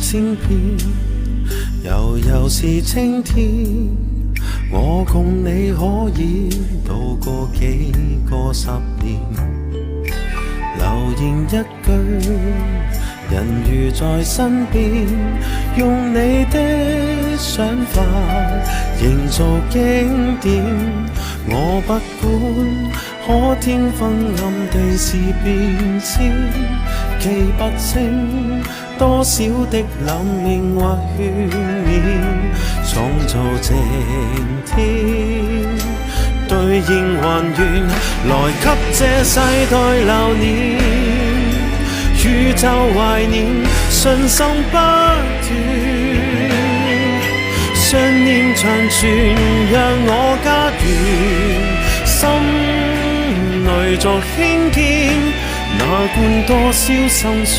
千遍，又是青天，我共你可以度過幾個十年。留言一句，人如在身邊，用你的想法營造經典。我不管可天昏暗地是變遷，記不清多少的冷面或勸勉，創造晴天，兌現還願，來給這世代留念，宇宙懷念，信心不斷，信念長存，讓我家園心裏作興建，哪管多少心酸。